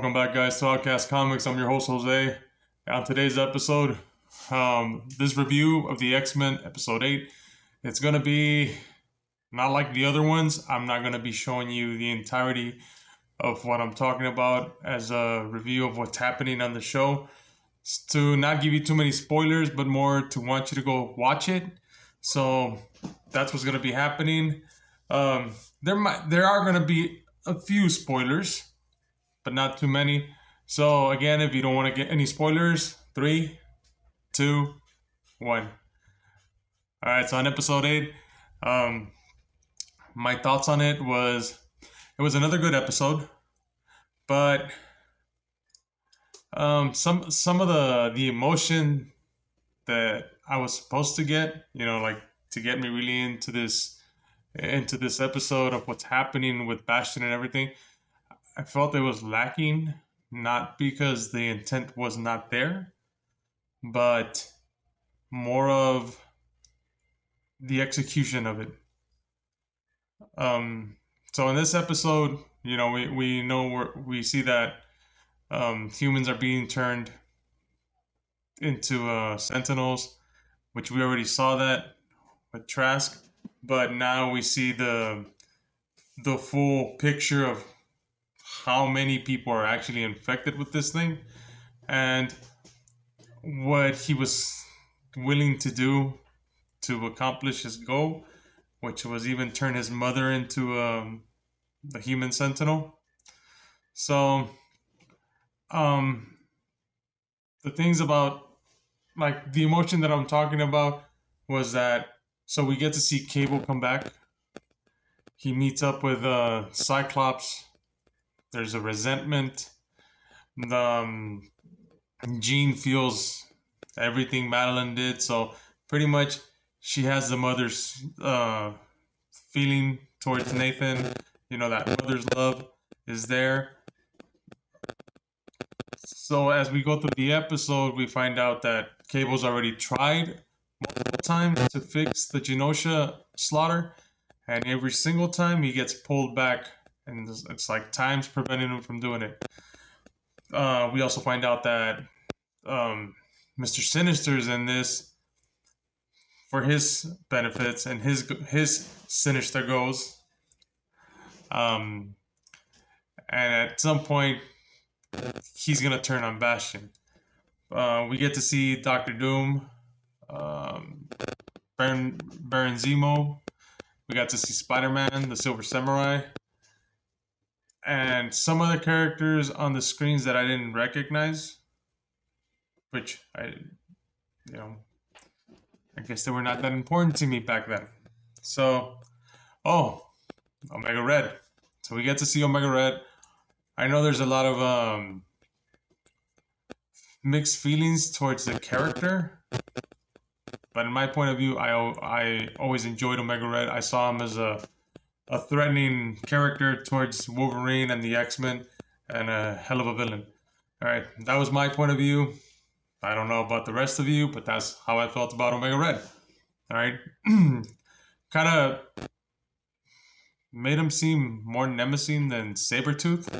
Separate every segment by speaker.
Speaker 1: Welcome back, guys, to Outcast Comics. I'm your host, Jose. On today's episode, this review of the X-Men episode 8, it's going to be not like the other ones. I'm not going to be showing you the entirety of what I'm talking about as a review of what's happening on the show. It's to not give you too many spoilers, but more to want you to go watch it. So that's what's going to be happening. There are going to be a few spoilers, but not too many. So again, if you don't want to get any spoilers, 3, 2, 1. All right, so on episode 8, my thoughts on it was another good episode, but some of the emotion that I was supposed to get, like to get me really into this episode of what's happening with Bastion and everything, I felt it was lacking, not because the intent was not there, but more of the execution of it. So in this episode, we see that humans are being turned into Sentinels, which we already saw that with Trask, but now we see the full picture of how many people are actually infected with this thing and what he was willing to do to accomplish his goal, which was even turn his mother into a human sentinel. So the things about, like, the emotion that I'm talking about was that, so we get to see Cable come back. He meets up with Cyclops. There's a resentment. Jean feels everything Madeline did, so pretty much she has the mother's feeling towards Nathan. That mother's love is there. So as we go through the episode, we find out that Cable's already tried multiple times to fix the Genosha slaughter, and every single time he gets pulled back, and it's like time's preventing him from doing it. We also find out that Mr. Sinister's in this for his benefits and his sinister goals. And at some point, he's gonna turn on Bastion. We get to see Doctor Doom, Baron Zemo. We got to see Spider-Man, the Silver Samurai, and some other characters on the screens that I didn't recognize, which I guess they were not that important to me back then. So, Omega Red. So we get to see Omega Red. I know there's a lot of mixed feelings towards the character, but in my point of view, I always enjoyed Omega Red. I saw him as a threatening character towards Wolverine and the X-Men, and a hell of a villain. All right, that was my point of view. I don't know about the rest of you, but that's how I felt about Omega Red. All right, kind of made him seem more menacing than Sabretooth.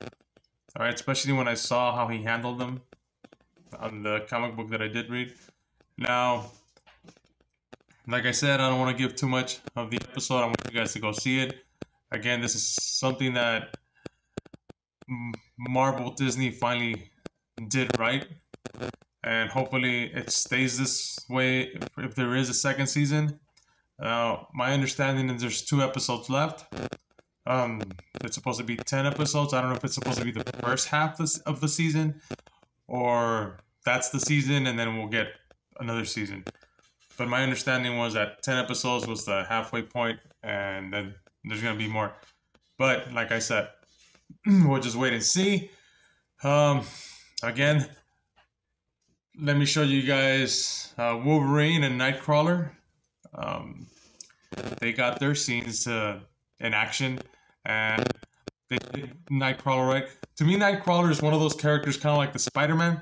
Speaker 1: All right, especially when I saw how he handled them on the comic book that I did read. Now, like I said, I don't want to give too much of the episode. I want you guys to go see it. Again, this is something that Marvel Disney finally did right. And hopefully it stays this way if there is a second season. My understanding is there's 2 episodes left. It's supposed to be 10 episodes. I don't know if it's supposed to be the first half of the season, or that's the season and then we'll get another season. But my understanding was that 10 episodes was the halfway point, and then there's going to be more. But like I said, we'll just wait and see. Again, let me show you guys Wolverine and Nightcrawler. They got their scenes in action, and they did Nightcrawler right. To me, Nightcrawler is one of those characters kind of like the Spider-Man.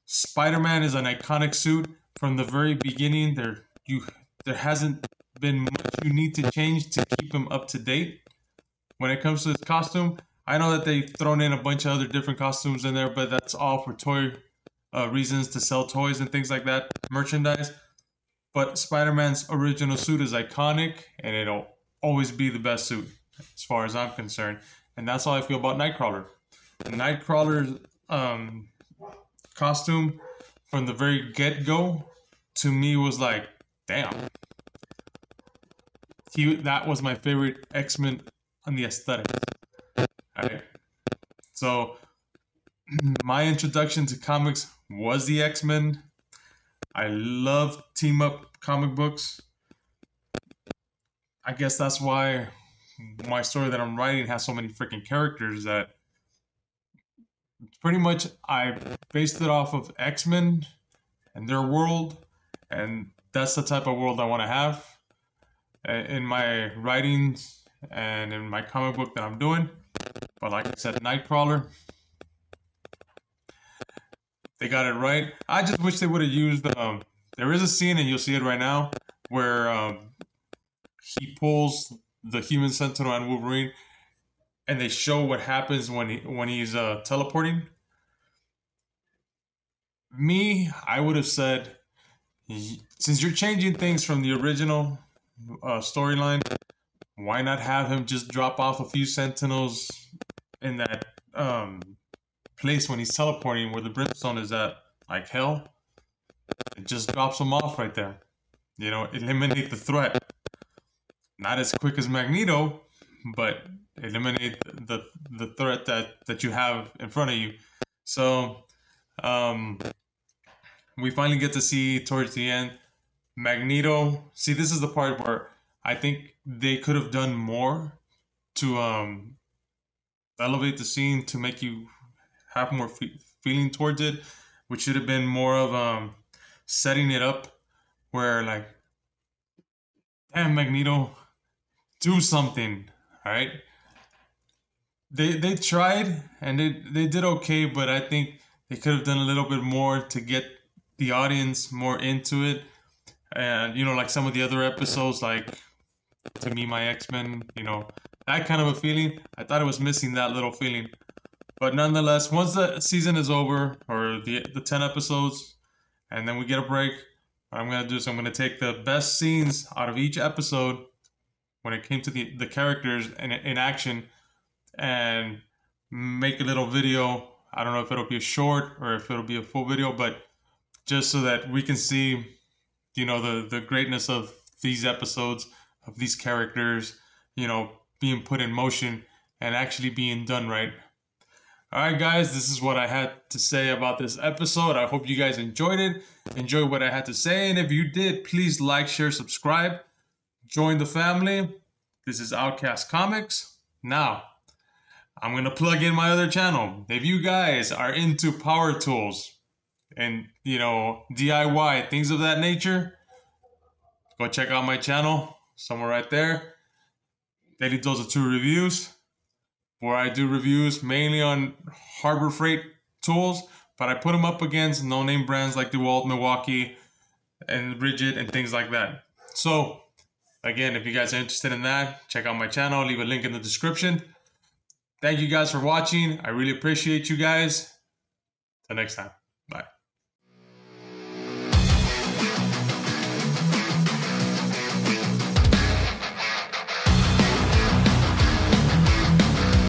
Speaker 1: Spider-Man is an iconic suit. From the very beginning, there hasn't been much you need to change to keep him up to date. When it comes to his costume, I know that they've thrown in a bunch of other different costumes in there, but that's all for toy reasons, to sell toys and things like that, merchandise. But Spider-Man's original suit is iconic, and it'll always be the best suit as far as I'm concerned. And that's how I feel about Nightcrawler. Nightcrawler's costume from the very get-go to me was like, damn. That was my favorite X-Men on the aesthetic. Alright. So my introduction to comics was the X-Men. I love team-up comic books. I guess that's why my story that I'm writing has so many freaking characters, that pretty much I based it off of X-Men and their world, and that's the type of world I want to have in my writings and in my comic book that I'm doing. But like I said, Nightcrawler, they got it right. I just wish they would have used. There is a scene, and you'll see it right now, where he pulls the Human Sentinel and Wolverine, and they show what happens when he's teleporting. I would have said, since you're changing things from the original storyline, why not have him just drop off a few Sentinels in that place when he's teleporting, where the brimstone is at, like hell? It just drops them off right there. You know, eliminate the threat. Not as quick as Magneto, but eliminate the threat that you have in front of you. So we finally get to see towards the end Magneto. See, this is the part where I think they could have done more to elevate the scene, to make you have more feeling towards it, which should have been more of setting it up where, like, damn, Magneto, do something. All right, they tried, and they did okay, but I think they could have done a little bit more to get the audience more into it. And, you know, like some of the other episodes, like To Me, My X-Men, you know, that kind of a feeling. I thought it was missing that little feeling. But nonetheless, once the season is over, or the 10 episodes, and then we get a break, what I'm going to do is I'm going to take the best scenes out of each episode when it came to the characters in action, and make a little video. I don't know if it'll be a short or if it'll be a full video, but just so that we can see, you know, the greatness of these episodes, of these characters, you know, being put in motion and actually being done right. All right, guys, this is what I had to say about this episode. I hope you guys enjoyed it. Enjoy what I had to say. And if you did, please like, share, subscribe. Join the family. This is Outcast Comics. Now, I'm going to plug in my other channel. If you guys are into power tools and, you know, DIY, things of that nature, go check out my channel, somewhere right there. Daily Dose of 2 Reviews, where I do reviews mainly on Harbor Freight tools, but I put them up against no-name brands like DeWalt, Milwaukee, and Rigid, and things like that. So, again, if you guys are interested in that, check out my channel. I'll leave a link in the description. Thank you guys for watching. I really appreciate you guys. Till next time.